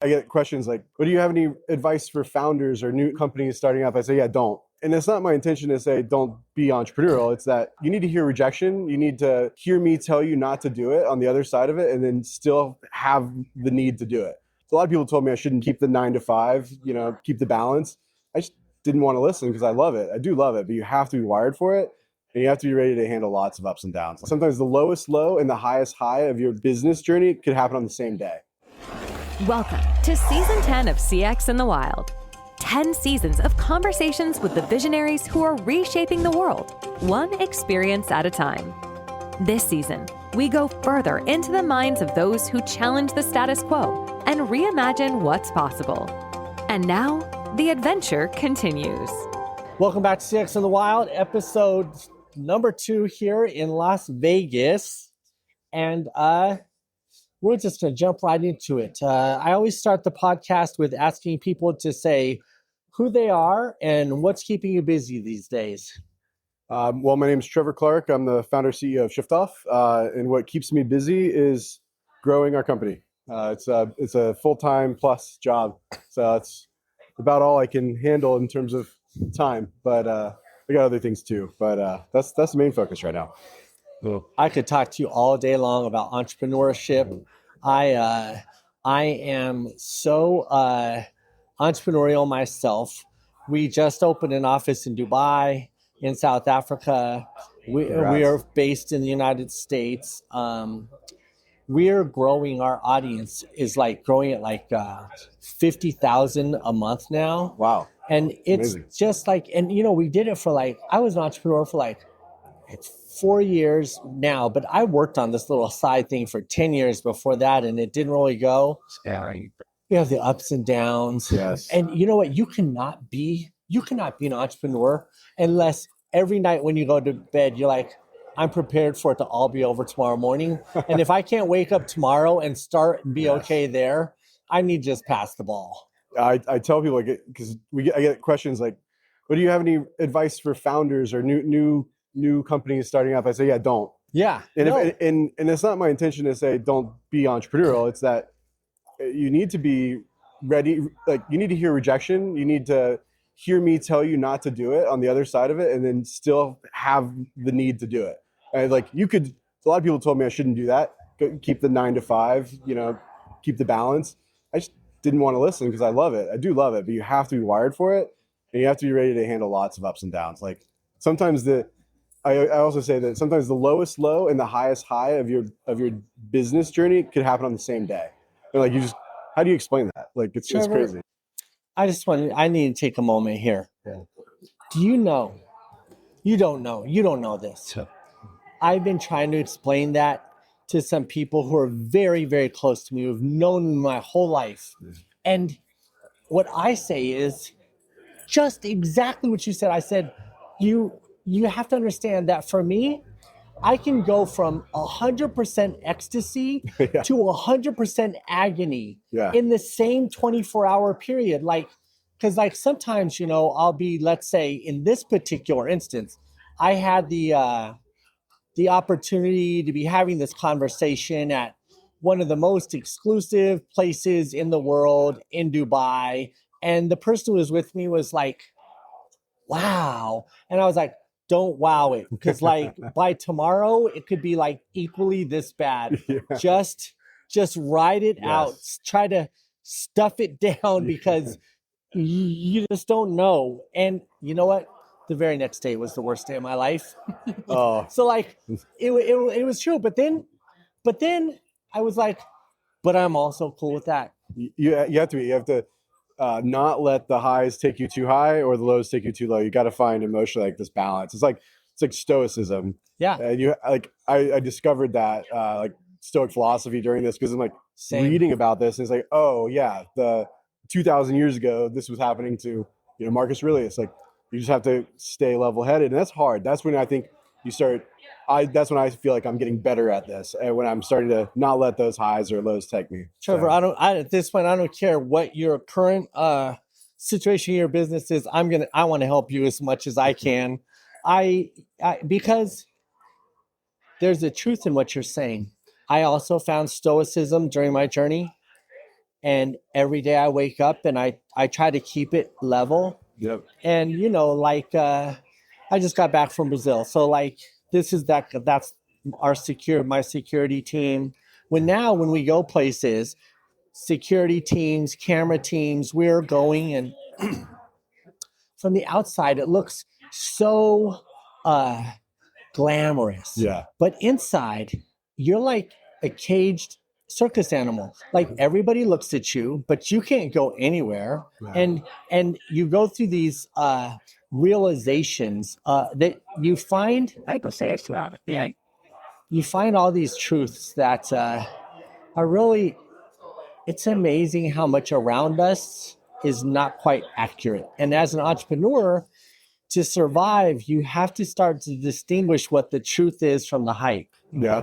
I get questions like, "Well, do you have any advice for founders or new companies starting up?" I say, "Yeah, don't." And it's not my intention to say don't be entrepreneurial. It's that you need to hear rejection. You need to hear me tell you not to do it on the other side of it, and then still have the need to do it. So a lot of people told me I shouldn't keep the 9 to 5, keep the balance. I just didn't want to listen because I love it. I do love it, but you have to be wired for it. And you have to be ready to handle lots of ups and downs. Sometimes the lowest low and the highest high of your business journey could happen on the same day. Welcome to Season 10 of CX in the Wild. 10 seasons of conversations with the visionaries who are reshaping the world, one experience at a time. This season, we go further into the minds of those who challenge the status quo and reimagine what's possible. And now, the adventure continues. Welcome back to CX in the Wild, episode number 2 here in Las Vegas. And we're just going to jump right into it. I always start the podcast with asking people to say who they are and what's keeping you busy these days. Well, my name is Trevor Clark. I'm the founder CEO of ShiftOff. And what keeps me busy is growing our company. It's a full-time plus job. So it's about all I can handle in terms of time. But I got other things too. But that's the main focus right now. I could talk to you all day long about entrepreneurship. I am so entrepreneurial myself. We just opened an office in Dubai, in South Africa. We are based in the United States. We're growing. Our audience is growing at 50,000 a month now. Wow. And it's amazing. Just we did it for I was an entrepreneur for it's 4 years now, but I worked on this little side thing for 10 years before that, and it didn't really go. Yeah. You have the ups and downs. Yes. And you know what? You cannot be an entrepreneur unless every night when you go to bed, you're like, I'm prepared for it to all be over tomorrow morning. And if I can't wake up tomorrow and start and be okay there, I need to just pass the ball. I tell people because I get questions like, "Well, do you have any advice for founders or new companies starting up?" I say, "Yeah, don't." Yeah. And it's not my intention to say don't be entrepreneurial. It's that you need to be ready. You need to hear rejection. You need to hear me tell you not to do it on the other side of it, and then still have the need to do it. And a lot of people told me I shouldn't do that. Keep the 9 to 5. Keep the balance. I just didn't want to listen because I love it. I do love it, but you have to be wired for it, and you have to be ready to handle lots of ups and downs. Sometimes I also say that sometimes the lowest low and the highest high of your business journey could happen on the same day. And how do you explain that? It's crazy. I need to take a moment here. Yeah. Do you know? You don't know this. Yeah. I've been trying to explain that to some people who are very, very close to me, who've known me my whole life. And what I say is just exactly what you said. I said, you have to understand that for me, I can go from 100% ecstasy Yeah. to 100% agony Yeah. in the same 24-hour period. Because sometimes, I'll be, let's say in this particular instance, I had the opportunity to be having this conversation at one of the most exclusive places in the world in Dubai. And the person who was with me was like, wow. And I was like, don't wow it. Because by tomorrow, it could be equally this bad. Yeah. Just ride it out. Yes. Try to stuff it down because you just don't know. And you know what? The very next day was the worst day of my life. Oh. So it was true. But then I was like, but I'm also cool with that. You have to not let the highs take you too high or the lows take you too low. You got to find emotionally this balance. It's like stoicism. Yeah. I discovered that Stoic philosophy during this because I'm Same. reading about this. And it's oh yeah, the 2,000 years ago this was happening to Marcus Aurelius. You just have to stay level-headed, and that's hard. That's when I think you start. That's when I feel like I'm getting better at this, and when I'm starting to not let those highs or lows take me. Trevor, at this point, I don't care what your current situation in your business is. I want to help you as much as I can. Because there's a truth in what you're saying. I also found stoicism during my journey. And every day I wake up and I try to keep it level. Yep. And I just got back from Brazil, so like that's my security team. When we go places, security teams, camera teams, we're going, and from the outside it looks so glamorous. Yeah. But inside, you're like a caged circus animal. Like everybody looks at you, but you can't go anywhere. Yeah. And you go through these realizations that you find. You find all these truths that are really. It's amazing how much around us is not quite accurate. And as an entrepreneur, to survive, you have to start to distinguish what the truth is from the hype. Yeah.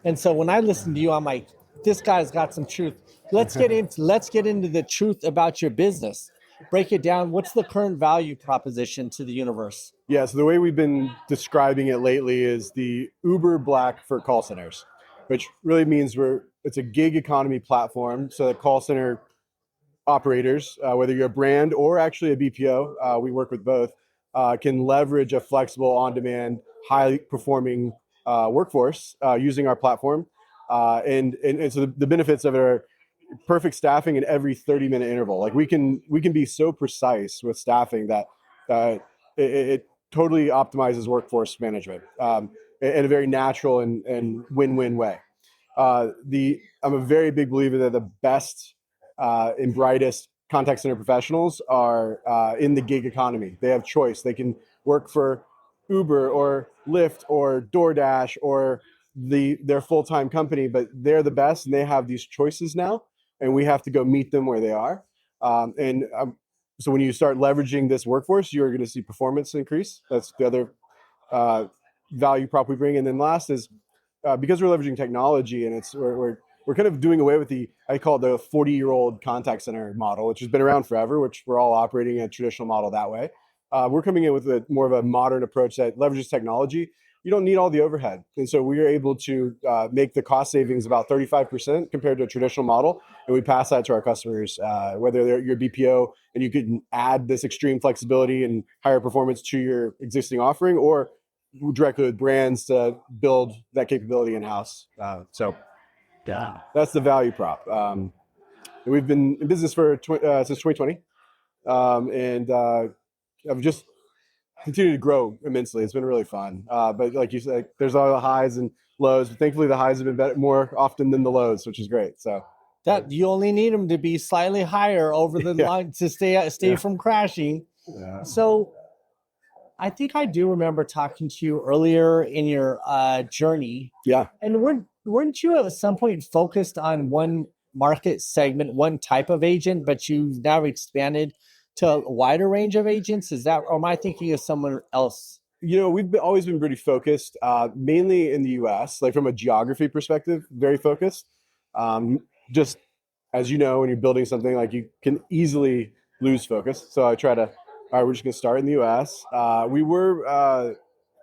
And so when I listen to you, I'm like, this guy's got some truth. Let's get into the truth about your business. Break it down. What's the current value proposition to the universe? Yeah. So the way we've been describing it lately is the Uber Black for call centers, which really means it's a gig economy platform. So that call center operators, whether you're a brand or actually a BPO, we work with both, can leverage a flexible, on-demand, highly performing workforce using our platform. And so the benefits of it are perfect staffing in every 30-minute interval. Like we can be so precise with staffing that it totally optimizes workforce management in a very natural and win-win way. I'm a very big believer that the best and brightest contact center professionals are in the gig economy. They have choice. They can work for Uber or Lyft or DoorDash or their full-time company, but they're the best and they have these choices now, and we have to go meet them where they are. So when you start leveraging this workforce, you're going to see performance increase. That's the other value prop we bring. And then last is because we're leveraging technology, and we're kind of doing away with I call it the 40-year-old contact center model, which has been around forever, which we're all operating a traditional model that way. We're coming in with more of a modern approach that leverages technology. You don't need all the overhead. And so we are able to make the cost savings about 35% compared to a traditional model. And we pass that to our customers, whether you're BPO and you can add this extreme flexibility and higher performance to your existing offering, or directly with brands to build that capability in-house. Yeah. That's the value prop. We've been in business since 2020. And I've just continued to grow immensely. It's been really fun. But like you said, there's all the highs and lows. But thankfully, the highs have been better, more often than the lows, which is great. So that you only need them to be slightly higher over the line to stay from crashing. Yeah. So I think I do remember talking to you earlier in your journey. Yeah. And weren't you at some point focused on one market segment, one type of agent, but you've now expanded to a wider range of agents? Is that, or am I thinking of someone else? We've always been pretty focused, mainly in the U.S., like from a geography perspective, very focused. Just as you know, when you're building something, like you can easily lose focus. So I try to, all right, we're just going to start in the U.S. We were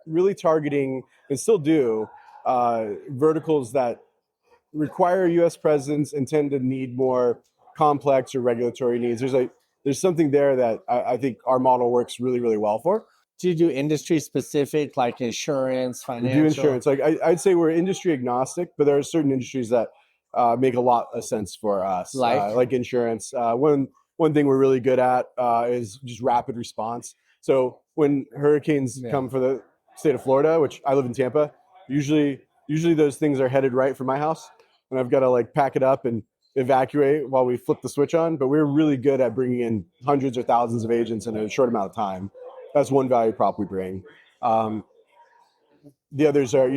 really targeting, and still do, verticals that require U.S. presence and tend to need more complex or regulatory needs. There's something there that I think our model works really, really well for. Do you do industry specific, like insurance, financial? We do insurance. Like I'd say we're industry agnostic, but there are certain industries that make a lot of sense for us, like insurance. One thing we're really good at is just rapid response. So when hurricanes come for the state of Florida, which I live in Tampa, usually those things are headed right for my house, and I've got to like pack it up and evacuate while we flip the switch on. But we're really good at bringing in hundreds or thousands of agents in a short amount of time. That's one value prop we bring. The others are,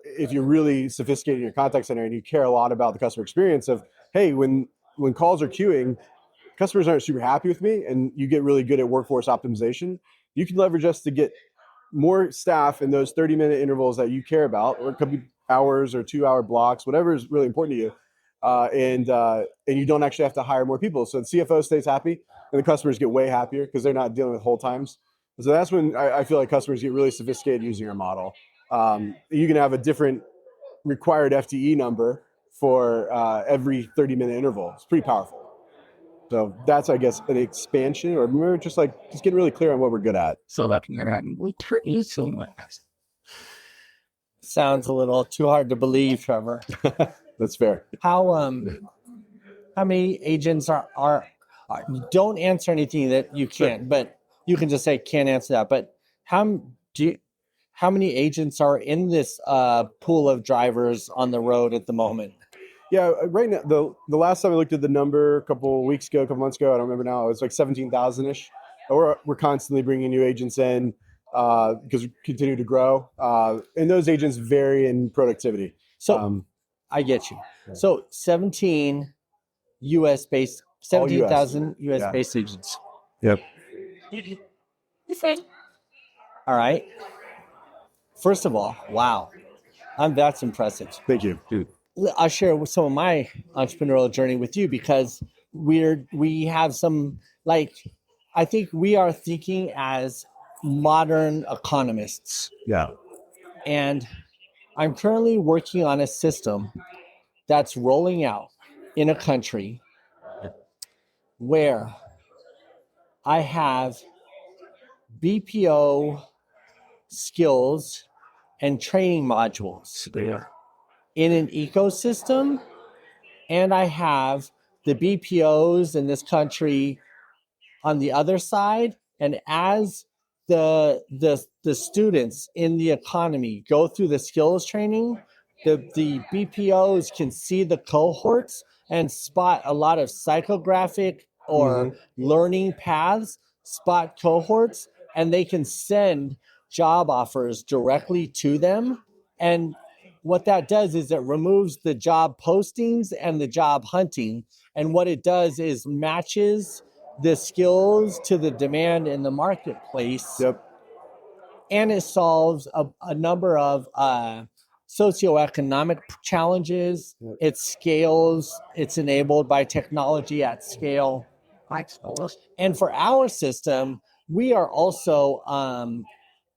if you're really sophisticated in your contact center and you care a lot about the customer experience of, hey, when calls are queuing, customers aren't super happy with me, and you get really good at workforce optimization, you can leverage us to get more staff in those 30-minute intervals that you care about, or it could be hours or 2-hour blocks, whatever is really important to you. And you don't actually have to hire more people. So the CFO stays happy and the customers get way happier because they're not dealing with hold times. So that's when I feel like customers get really sophisticated using our model. You can have a different required FTE number for every 30-minute interval. It's pretty powerful. So that's, I guess, an expansion, or we're just getting really clear on what we're good at. So that we produce so much. Sounds a little too hard to believe, Trevor. That's fair. How many agents are don't answer anything that you can't, but you can just say can't answer that. But how many agents are in this pool of drivers on the road at the moment? Yeah, right now, the last time I looked at the number a couple months ago, I don't remember now, it was like 17,000-ish. We're constantly bringing new agents in because we continue to grow. And those agents vary in productivity. So I get you. So 17,000 US based agents. Yep. All right. First of all, wow. That's impressive. Thank you. Dude. I'll share some of my entrepreneurial journey with you because we have some, I think we are thinking as modern economists. Yeah. And I'm currently working on a system that's rolling out in a country where I have BPO skills and training modules in an ecosystem, and I have the BPOs in this country on the other side. And as the students in the economy go through the skills training, the BPOs can see the cohorts and spot a lot of psychographic or learning paths, spot cohorts, and they can send job offers directly to them. And what that does is it removes the job postings and the job hunting. And what it does is matches the skills to the demand in the marketplace. Yep. And it solves a number of socioeconomic challenges. Yep. It scales. It's enabled by technology at scale. And for our system, we are also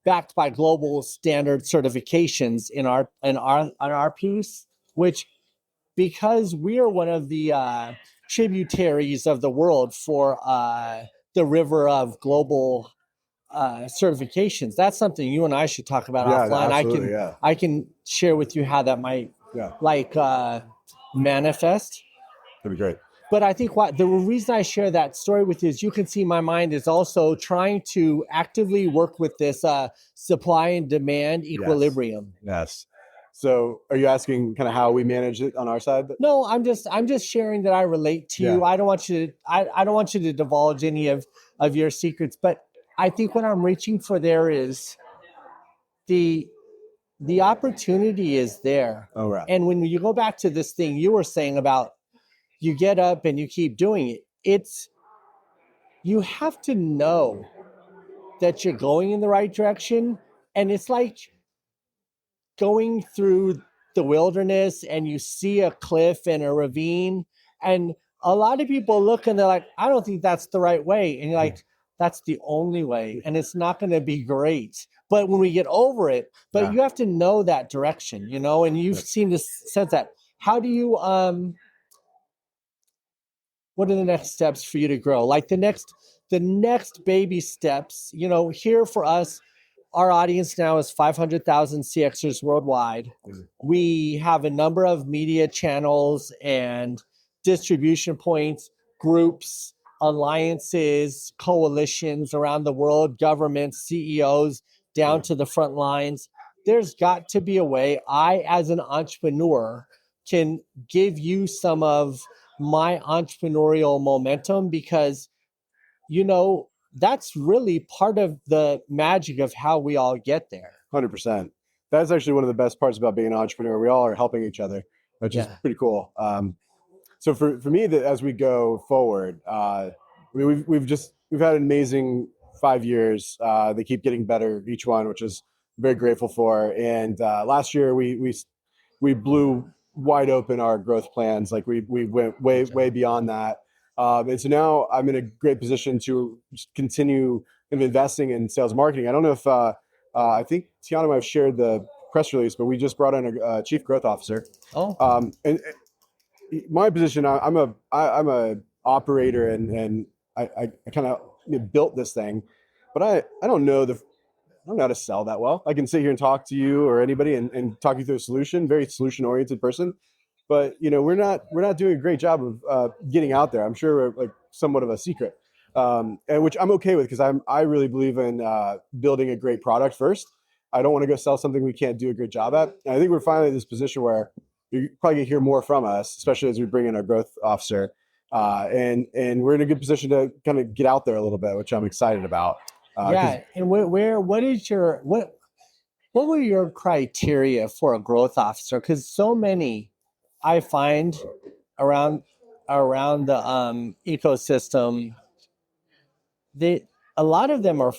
backed by global standard certifications in our piece, which, because we are one of the tributaries of the world for the river of global certifications. That's something you and I should talk about offline. Absolutely, I can share with you how that might manifest. That'd be great. But I think the reason I share that story with you is you can see my mind is also trying to actively work with this supply and demand equilibrium. Yes. So are you asking kind of how we manage it on our side? No, I'm just sharing that I relate to you. I don't want you to divulge any of your secrets, but I think what I'm reaching for there is the opportunity is there. Oh, right. And when you go back to this thing you were saying about you get up and you keep doing it, you have to know that you're going in the right direction. And it's like going through the wilderness and you see a cliff and a ravine, and a lot of people look and they're like, I don't think that's the right way. And you're like, that's the only way, and it's not going to be great. But when we get over it, you have to know that direction, and you've seen this sense that. How do you, what are the next steps for you to grow? Like the next baby steps, here for us, our audience now is 500,000 CXers worldwide. We have a number of media channels and distribution points, groups, alliances, coalitions around the world, governments, CEOs, down to the front lines. There's got to be a way I, as an entrepreneur, can give you some of my entrepreneurial momentum, because that's really part of the magic of how we all get there. 100%. That's actually one of the best parts about being an entrepreneur. We all are helping each other, which is pretty cool. So for me, as we go forward, we've had an amazing 5 years. They keep getting better, each one, which is very grateful for. And last year we blew wide open our growth plans. Like we went way beyond that. And so now I'm in a great position to continue investing in sales marketing. I don't know if I think Tiana might have shared the press release, but we just brought in a chief growth officer. Oh. And my position, I'm a operator, and I kind of built this thing, but I don't know I don't know how to sell that well. I can sit here and talk to you or anybody and talk you through a solution, very solution oriented person. But we're not doing a great job of getting out there. I'm sure we're like somewhat of a secret, and which I'm okay with because I really believe in building a great product first. I don't want to go sell something we can't do a good job at. And I think we're finally in this position where you're probably gonna hear more from us, especially as we bring in our growth officer, and we're in a good position to kind of get out there a little bit, which I'm excited about. Yeah, and what were your criteria for a growth officer? Because so many I find around the ecosystem, they a lot of them are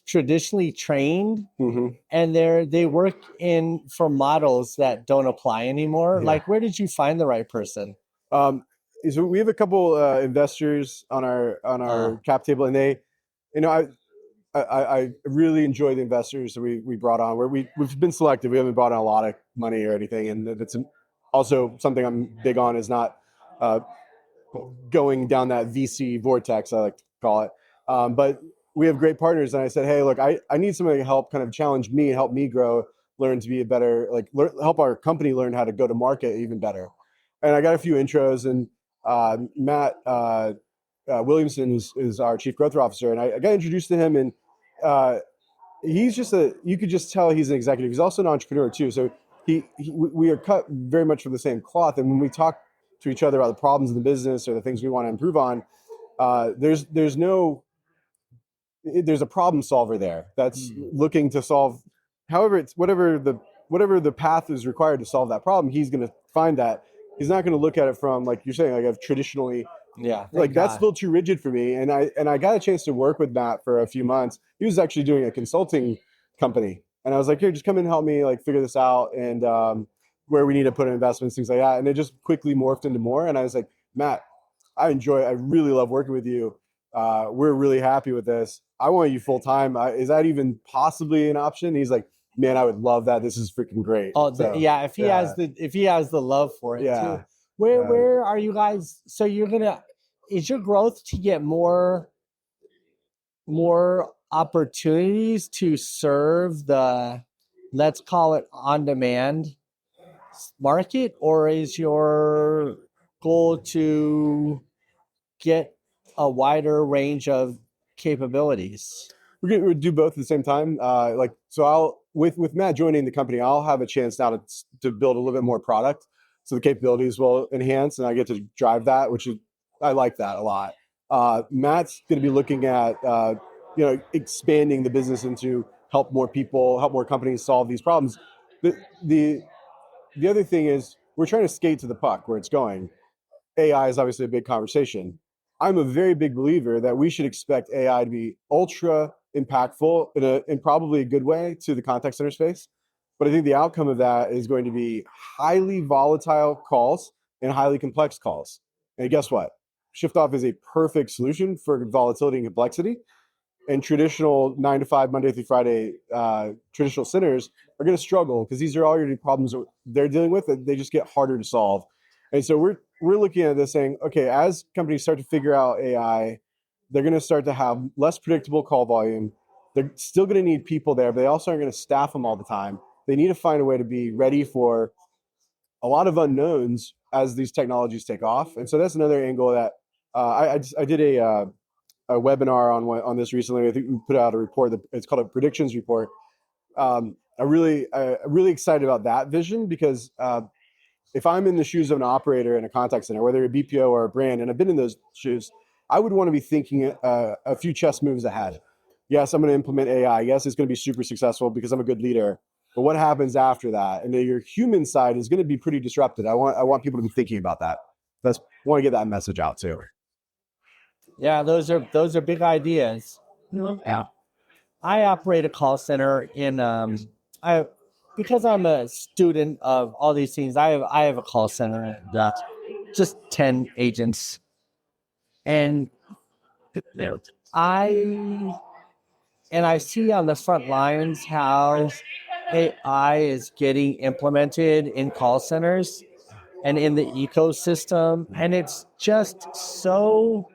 traditionally trained, Mhm. and they work in for models that don't apply anymore. Yeah. Like, where did you find the right person? Um, so we have a couple investors on our cap table, and they, you know, I really enjoy the investors that we brought on. Where we've been selective. We haven't brought on a lot of money or anything, and that's also something I'm big on is not uh, going down that VC vortex, I like to call it. But we have great partners, and I said, hey, look, I need somebody to help kind of challenge me and help me grow, learn to be a better help our company learn how to go to market even better. And I got a few intros, and Matt Williamson is our chief growth officer, and I got introduced to him, and uh, he's just you could just tell he's an executive. He's also an entrepreneur too. So we are cut very much from the same cloth. And when we talk to each other about the problems in the business or the things we want to improve on, there's a problem solver there that's looking to solve. However, it's whatever the path is required to solve that problem. He's going to find that. He's not going to look at it from, like you're saying, like I've traditionally, Yeah, like that's a little too rigid for me. And I got a chance to work with Matt for a few months. He was actually doing a consulting company, and I was like, here, just come in and help me like figure this out, and where we need to put in investments, things like that. And it just quickly morphed into more. And I was like, Matt, I really love working with you. We're really happy with this. I want you full time. Is that even possibly an option? He's like, man, I would love that. This is freaking great. Oh, So, yeah. If he has the love for it Yeah. too. Where are you guys? So is your growth to get more opportunities to serve the, let's call it, on demand market, or is your goal to get a wider range of capabilities? we'll do both at the same time. So I'll with Matt joining the company, I'll have a chance now to build a little bit more product, so the capabilities will enhance, and I get to drive that, I like that a lot. Matt's going to be looking at expanding the business into help more people, help more companies solve these problems. The other thing is we're trying to skate to the puck where it's going. AI is obviously a big conversation. I'm a very big believer that we should expect AI to be ultra impactful in probably a good way to the contact center space. But I think the outcome of that is going to be highly volatile calls and highly complex calls. And guess what? Shiftoff is a perfect solution for volatility and complexity. And traditional 9 to 5, Monday through Friday, traditional centers are going to struggle because these are already problems they're dealing with that they just get harder to solve. And so we're looking at this saying, okay, as companies start to figure out AI, they're going to start to have less predictable call volume. They're still going to need people there, but they also aren't going to staff them all the time. They need to find a way to be ready for a lot of unknowns as these technologies take off. And so that's another angle that I did a webinar on this recently. I think we put out a report that it's called a predictions report. I'm really excited about that vision because if I'm in the shoes of an operator in a contact center, whether a BPO or a brand, and I've been in those shoes, I would want to be thinking a few chess moves ahead. Yes, I'm going to implement AI. Yes, it's going to be super successful because I'm a good leader. But what happens after that? And your human side is going to be pretty disrupted. I want people to be thinking about that. I want to get that message out too. Yeah, those are big ideas. Yeah. I operate a call center because I'm a student of all these things. I have a call center and just 10 agents, and I see on the front lines how AI is getting implemented in call centers, and in the ecosystem. And it's just so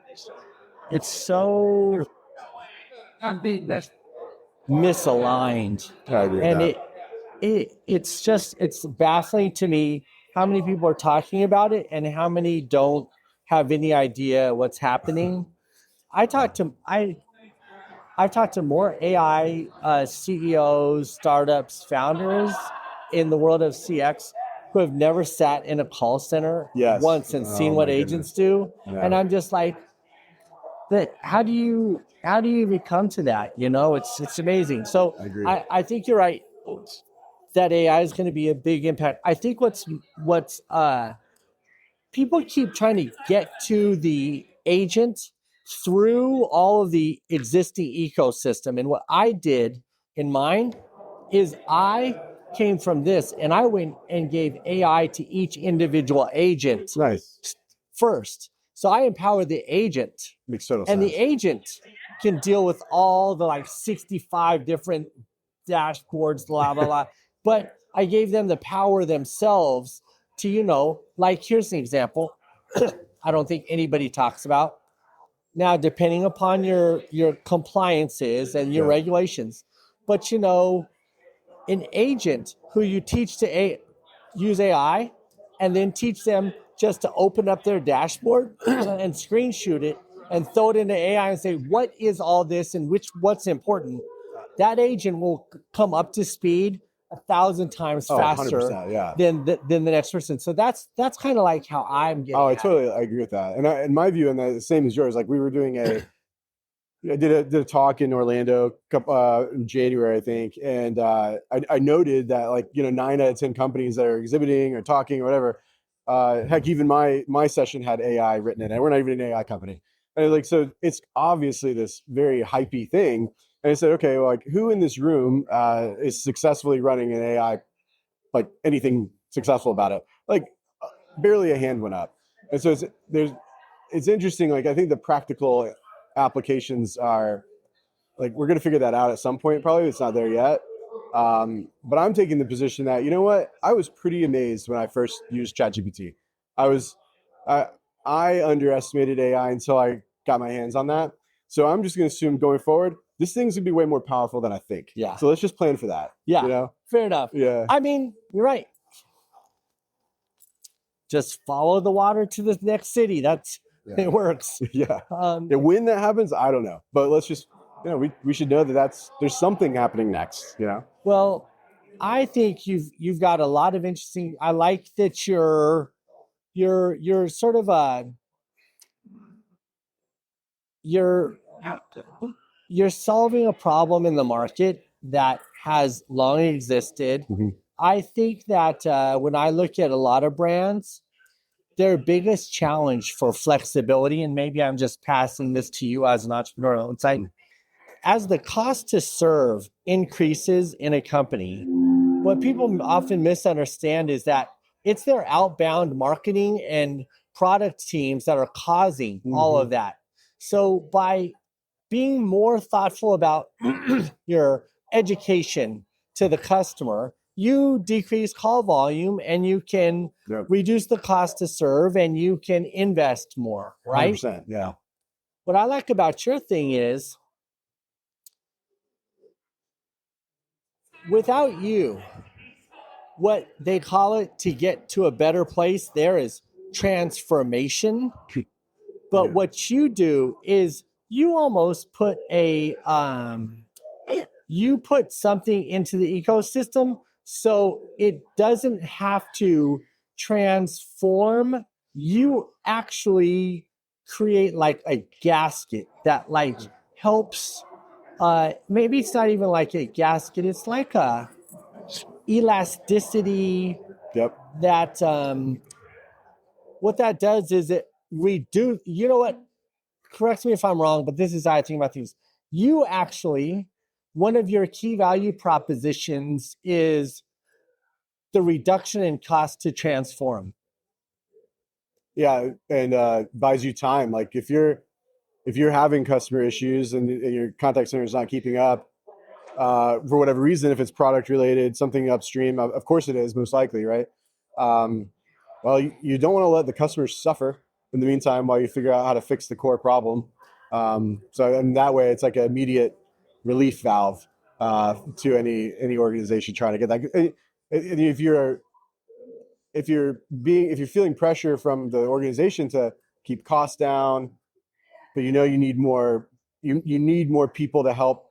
misaligned. I agree with And that. it's baffling to me how many people are talking about it and how many don't have any idea what's happening. I've talked to more AI CEOs, startups, founders in the world of CX who have never sat in a call center Yes. once and seen Oh, what my agents goodness. do. Yeah. And I'm just like, that how do you even come to that? It's amazing. So I agree. I think you're right that AI is going to be a big impact. I think what's people keep trying to get to the agent through all of the existing ecosystem. And what I did in mine is I came from this and I went and gave AI to each individual agent Nice. first. So I empower the agent, Makes total and sense. the agent can deal with all the 65 different dashboards, blah, blah, blah. But I gave them the power themselves to, here's an example I don't think anybody talks about. Now, depending upon your compliances and your regulations, but an agent who you teach to use AI and then teach them just to open up their dashboard and screen shoot it and throw it into AI and say, what is all this and what's important? That agent will come up to speed 1,000 times faster 100%, yeah. than the next person. So that's kind of like how I'm getting. I agree with that. And in my view, and the same as yours, like we were doing I did a talk in Orlando in January, I think, and I noted that 9 out of 10 companies that are exhibiting or talking or whatever, heck, even my session had AI written in it. We're not even an AI company, and so it's obviously this very hypey thing. And I said, okay, well, who in this room is successfully running an AI, anything successful about it? Barely a hand went up, and so it's interesting. I think the practical applications are we're going to figure that out at some point. Probably it's not there yet, but I'm taking the position that I was pretty amazed when I first used ChatGPT. I underestimated AI until I got my hands on that. So I'm just going to assume going forward, this thing's going to be way more powerful than I think. Yeah. So let's just plan for that. Yeah. Fair enough. Yeah. I mean, you're right. Just follow the water to the next city. It works. Yeah. When that happens, I don't know. But let's just, we should know that there's something happening next. Well, I think you've got a lot of interesting. I like that you're sort of you're solving a problem in the market that has long existed. Mm-hmm. I think that when I look at a lot of brands, their biggest challenge for flexibility, and maybe I'm just passing this to you as an entrepreneurial insight, as the cost to serve increases in a company, what people often misunderstand is that it's their outbound marketing and product teams that are causing all of that. So by being more thoughtful about your education to the customer, you decrease call volume and you can reduce the cost to serve and you can invest more, right? 100%, yeah. What I like about your thing is, without you, what they call it to get to a better place there is transformation. But what you do is you almost put you put something into the ecosystem so it doesn't have to transform. You actually create a gasket that helps. Maybe it's not even like a gasket. It's like a elasticity. Yep. That what that does is it reduce. You know what? Correct me if I'm wrong, but this is how I think about things. You actually, one of your key value propositions is the reduction in cost to transform. Yeah, and buys you time. If you're having customer issues and your contact center is not keeping up for whatever reason, if it's product related, something upstream, of course it is most likely, right? Well, you don't want to let the customers suffer in the meantime while you figure out how to fix the core problem. So in that way, it's like an immediate relief valve to any organization trying to get that. And if you're feeling pressure from the organization to keep costs down, but you need more, you need more people to help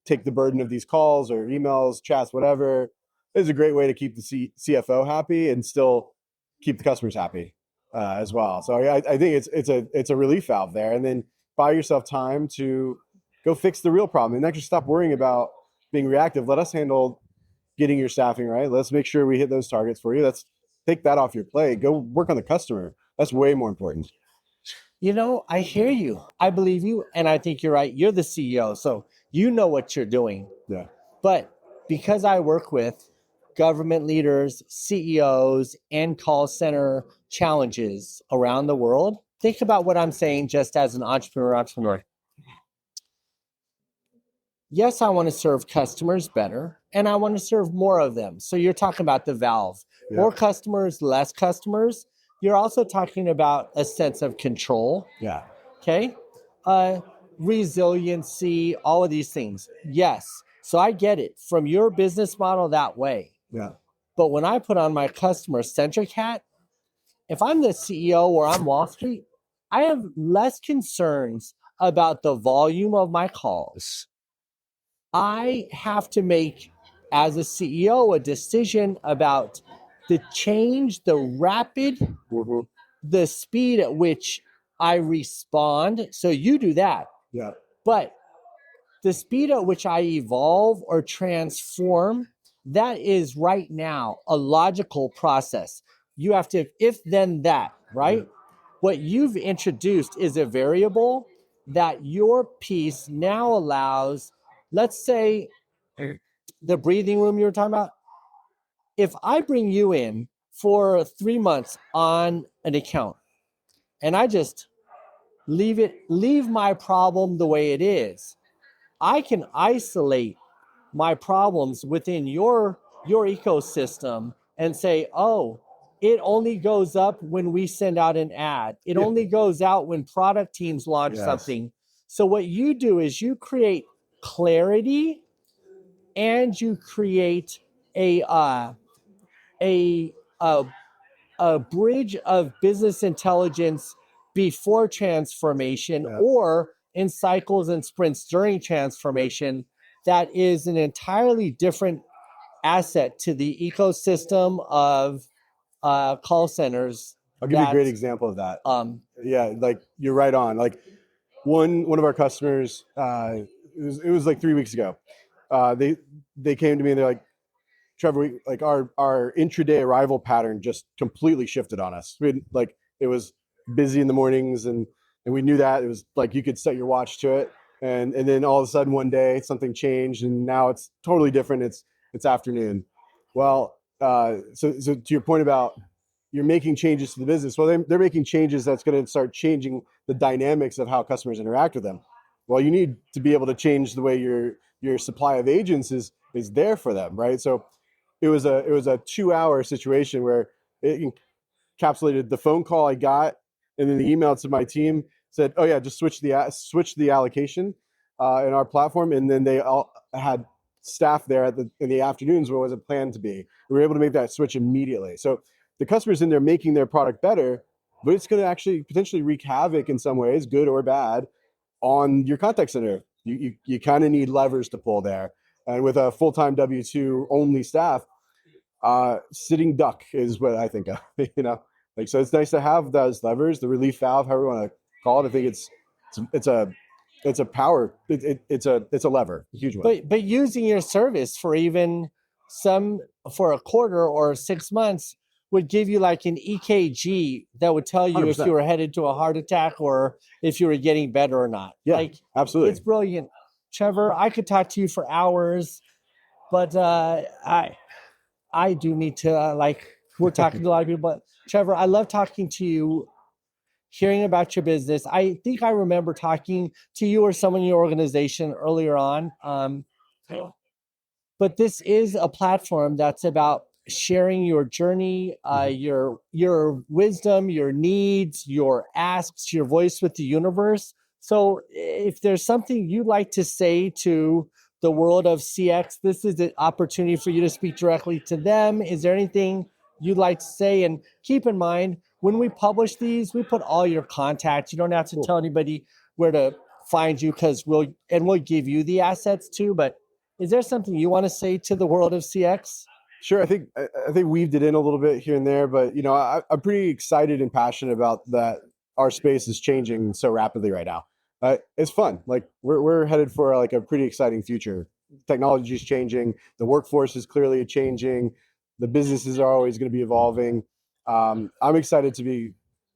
take the burden of these calls or emails, chats, whatever. It's a great way to keep the CFO happy and still keep the customers happy as well. So I think it's a relief valve there, and then buy yourself time to go fix the real problem and actually stop worrying about being reactive. Let us handle getting your staffing right. Let's make sure we hit those targets for you. Let's take that off your plate. Go work on the customer. That's way more important. I hear you. I believe you. And I think you're right. You're the CEO. So you know what you're doing. Yeah. But because I work with government leaders, CEOs, and call center challenges around the world, think about what I'm saying just as an entrepreneur. Yes, I want to serve customers better, and I want to serve more of them. So you're talking about the valve. Yeah. More customers, less customers. You're also talking about a sense of control. Yeah. Okay. Resiliency, all of these things. Yes. So I get it from your business model that way. Yeah. But when I put on my customer centric hat, if I'm the CEO or I'm Wall Street, I have less concerns about the volume of my calls. I have to make, as a CEO, a decision about the change, the rapid, the speed at which I respond. So you do that. Yeah. But the speed at which I evolve or transform, that is right now a logical process. You have to, if then that, right? Yeah. What you've introduced is a variable that your piece now allows, let's say, the breathing room you were talking about. If I bring you in for 3 months on an account and I just leave my problem the way it is, I can isolate my problems within your ecosystem and say, oh, it only goes up when we send out an ad. It only goes out when product teams launch something. So what you do is you create clarity and you create a bridge of business intelligence before transformation or in cycles and sprints during transformation that is an entirely different asset to the ecosystem of call centers. I'll give you a great example of that. Yeah, like you're right on. Like one of our customers, it was like 3 weeks ago. They came to me and they're like, Trevor, our intraday arrival pattern just completely shifted on us. It was busy in the mornings and we knew that. It was like you could set your watch to it. And then all of a sudden one day something changed and now it's totally different. It's afternoon. Well, so to your point about you're making changes to the business. Well, they're making changes that's going to start changing the dynamics of how customers interact with them. Well, you need to be able to change the way your supply of agents is there for them, right? So it was a 2-hour situation where it encapsulated the phone call I got, and then the email to my team said, "Oh yeah, just switch the allocation in our platform," and then they all had staff there in the afternoons where it wasn't planned to be. We were able to make that switch immediately. So the customers in there making their product better, but it's going to actually potentially wreak havoc in some ways, good or bad, on your contact center. You kind of need levers to pull there. And with a full-time W-2 only staff, sitting duck is what I think of, so it's nice to have those levers, the relief valve, however you want to call it. I think it's a power. It's a lever, a huge one. But using your service for even for a quarter or 6 months would give you like an EKG that would tell you 100%. If you were headed to a heart attack or if you were getting better or not. Yeah, absolutely. It's brilliant. Trevor, I could talk to you for hours, but I do need to, we're talking to a lot of people, but Trevor, I love talking to you, hearing about your business. I think I remember talking to you or someone in your organization earlier on. But this is a platform that's about sharing your journey, your wisdom, your needs, your asks, your voice with the universe. So if there's something you'd like to say to the world of CX, this is an opportunity for you to speak directly to them. Is there anything you'd like to say? And keep in mind, when we publish these, we put all your contacts. You don't have to tell anybody where to find you, because we'll give you the assets too. But is there something you want to say to the world of CX? Sure. I think weaved it in a little bit here and there, but I'm pretty excited and passionate about that. Our space is changing so rapidly right now. It's fun. Like we're headed for like a pretty exciting future. Technology is changing. The workforce is clearly changing. The businesses are always going to be evolving. I'm excited to be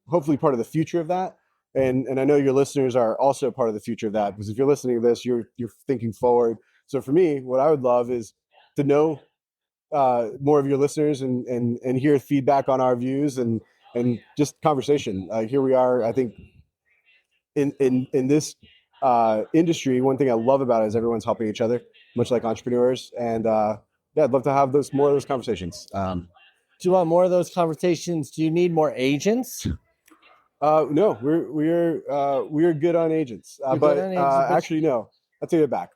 hopefully part of the future of that. And I know your listeners are also part of the future of that, because if you're listening to this, you're thinking forward. So for me, what I would love is to know more of your listeners and hear feedback on our views and just conversation. Here we are, I think, in this industry. One thing I love about it is everyone's helping each other, much like entrepreneurs. And I'd love to have more of those conversations. Do you want more of those conversations? Do you need more agents? No, we're good on agents. But actually, no, I'll take it back.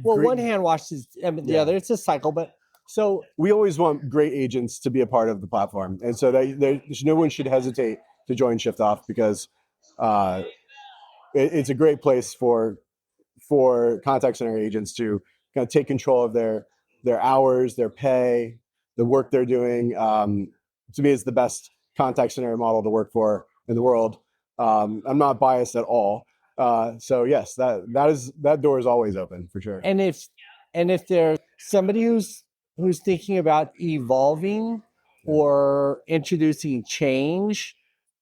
One hand washes the other. It's a cycle, but so we always want great agents to be a part of the platform, and so no one should hesitate to join Shift Off, because it's a great place for contact center agents to kind of take control of their hours, their pay, the work they're doing. To me, it's the best contact center model to work for in the world. I'm not biased at all. So yes, that door is always open for sure. And if there's somebody who's thinking about evolving or introducing change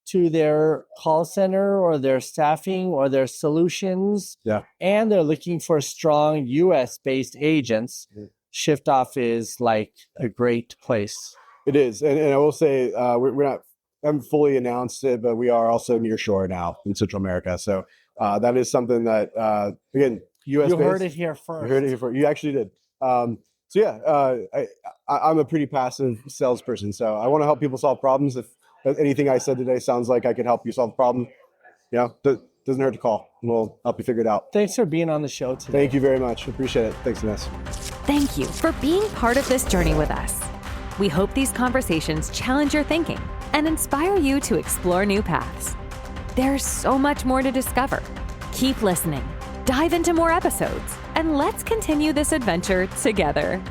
to their call center or their staffing or their solutions, and they're looking for strong US-based agents, Shift Off is like a great place. It is, and I will say I haven't fully announced it, but we are also near shore now in Central America. So that is something that again, US. You heard it here first. You heard it here first. You actually did. I'm a pretty passive salesperson, so I want to help people solve problems. If anything I said today sounds like I could help you solve a problem, doesn't hurt to call, and we'll help you figure it out. Thanks for being on the show today. Thank you very much. Appreciate it. Thanks, Ines. Thank you for being part of this journey with us. We hope these conversations challenge your thinking and inspire you to explore new paths. There's so much more to discover. Keep listening, dive into more episodes, and let's continue this adventure together.